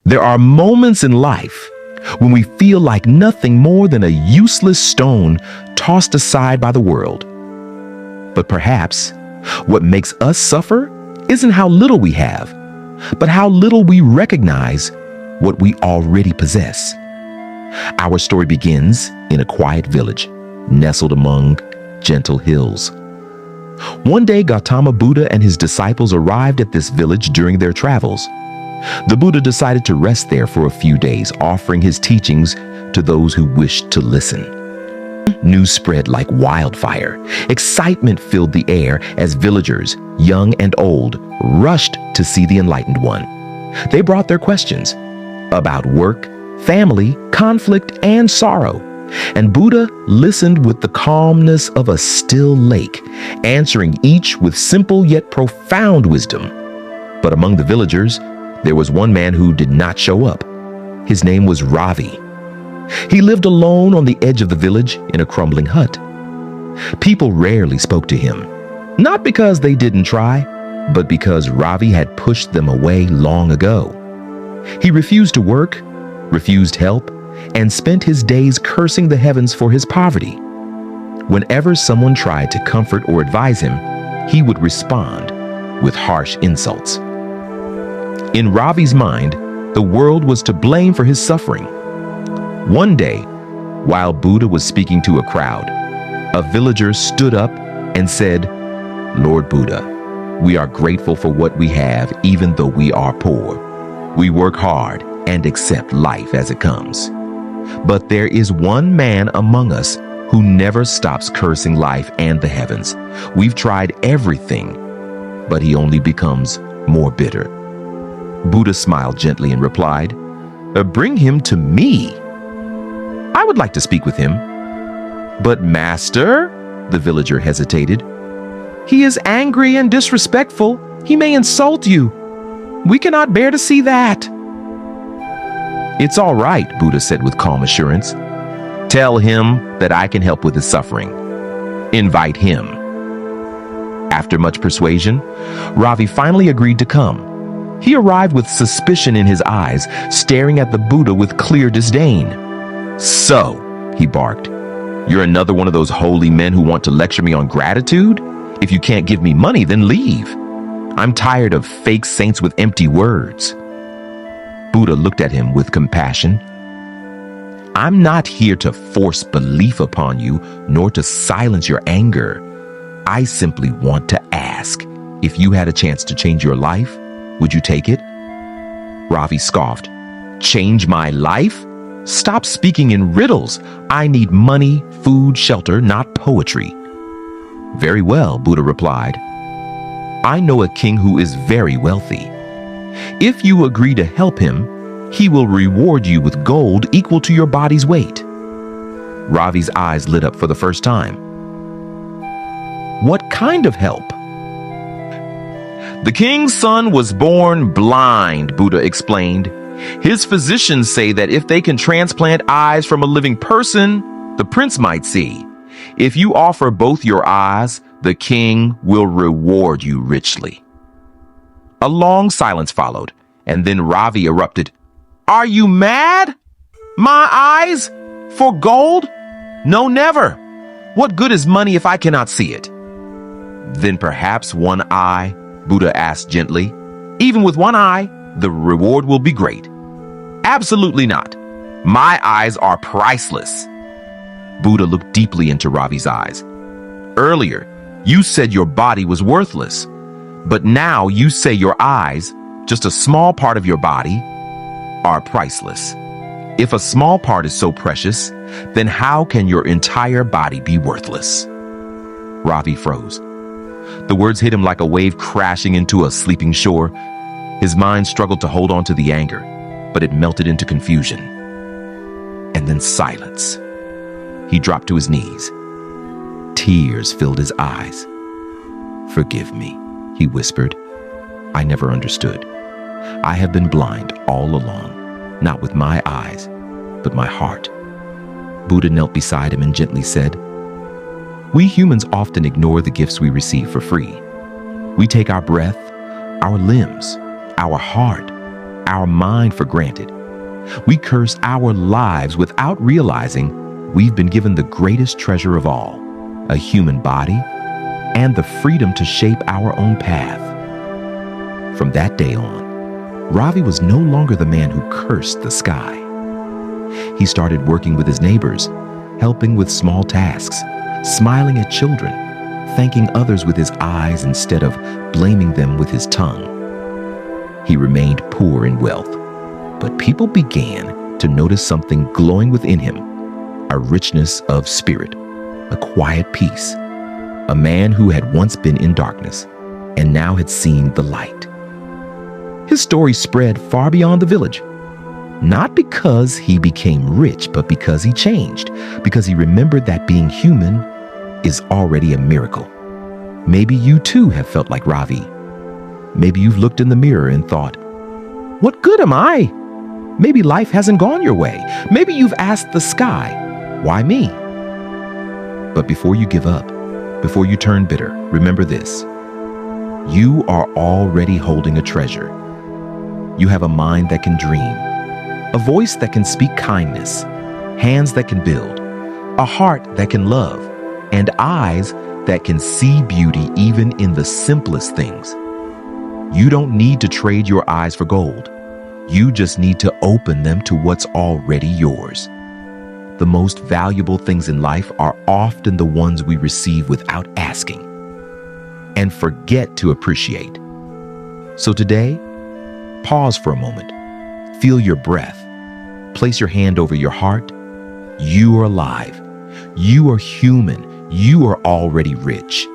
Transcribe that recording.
There are moments in life when we feel like nothing more than a useless stone tossed aside by the world. But perhaps what makes us suffer isn't how little we have, but how little we recognize what we already possess. Our story begins in a quiet village, nestled among gentle hills. One day, Gautama Buddha and his disciples arrived at this village during their travels. The Buddha decided to rest there for a few days, offering his teachings to those who wished to listen. News spread like wildfire. Excitement filled the air as villagers, young and old, rushed to see the enlightened one. They brought their questions about work, family, conflict, and sorrow. And Buddha listened with the calmness of a still lake, answering each with simple yet profound wisdom. But among the villagers, there was one man who did not show up. His name was Ravi. He lived alone on the edge of the village in a crumbling hut. People rarely spoke to him, not because they didn't try, but because Ravi had pushed them away long ago. He refused to work, refused help, and spent his days cursing the heavens for his poverty. Whenever someone tried to comfort or advise him, he would respond with harsh insults. In Ravi's mind, the world was to blame for his suffering. One day, while Buddha was speaking to a crowd, a villager stood up and said, "Lord Buddha, we are grateful for what we have even though we are poor. We work hard and accept life as it comes. But there is one man among us who never stops cursing life and the heavens. We've tried everything, but he only becomes more bitter." Buddha smiled gently and replied, "Bring him to me. I would like to speak with him." "But Master," the villager hesitated, "he is angry and disrespectful. He may insult you. We cannot bear to see that." "It's all right," Buddha said with calm assurance. "Tell him that I can help with his suffering. Invite him." After much persuasion, Ravi finally agreed to come. He arrived with suspicion in his eyes, staring at the Buddha with clear disdain. "So," he barked, "you're another one of those holy men who want to lecture me on gratitude? If you can't give me money, then leave. I'm tired of fake saints with empty words." Buddha looked at him with compassion. "I'm not here to force belief upon you, nor to silence your anger. I simply want to ask, if you had a chance to change your life, would you take it?" Ravi scoffed. "Change my life? Stop speaking in riddles. I need money, food, shelter, not poetry." "Very well," Buddha replied. "I know a king who is very wealthy. If you agree to help him, he will reward you with gold equal to your body's weight." Ravi's eyes lit up for the first time. "What kind of help?" "The king's son was born blind," Buddha explained. "His physicians say that if they can transplant eyes from a living person, the prince might see. If you offer both your eyes, the king will reward you richly." A long silence followed, and then Ravi erupted. "Are you mad? My eyes? For gold? No, never. What good is money if I cannot see it?" "Then perhaps one eye," Buddha asked gently. "Even with one eye, the reward will be great." "Absolutely not. My eyes are priceless." Buddha looked deeply into Ravi's eyes. "Earlier, you said your body was worthless, but now you say your eyes, just a small part of your body, are priceless. If a small part is so precious, then how can your entire body be worthless?" Ravi froze. The words hit him like a wave crashing into a sleeping shore. His mind struggled to hold on to the anger, but it melted into confusion. And then silence. He dropped to his knees. Tears filled his eyes. "Forgive me," he whispered. "I never understood. I have been blind all along, not with my eyes, but my heart." Buddha knelt beside him and gently said, "We humans often ignore the gifts we receive for free. We take our breath, our limbs, our heart, our mind for granted. We curse our lives without realizing we've been given the greatest treasure of all, a human body, and the freedom to shape our own path. From that day on, Ravi was no longer the man who cursed the sky. He started working with his neighbors, helping with small tasks, smiling at children, thanking others with his eyes instead of blaming them with his tongue. He remained poor in wealth, but people began to notice something glowing within him, a richness of spirit, a quiet peace, a man who had once been in darkness and now had seen the light. His story spread far beyond the village, not because he became rich, but because he changed, because he remembered that being human is already a miracle. Maybe you too have felt like Ravi. Maybe you've looked in the mirror and thought, "What good am I?" Maybe life hasn't gone your way. Maybe you've asked the sky, "Why me?" But before you give up, before you turn bitter, remember this. You are already holding a treasure. You have a mind that can dream, a voice that can speak kindness, hands that can build, a heart that can love, and eyes that can see beauty even in the simplest things. You don't need to trade your eyes for gold. You just need to open them to what's already yours. The most valuable things in life are often the ones we receive without asking and forget to appreciate. So today, pause for a moment. Feel your breath. Place your hand over your heart. You are alive. You are human. You are already rich.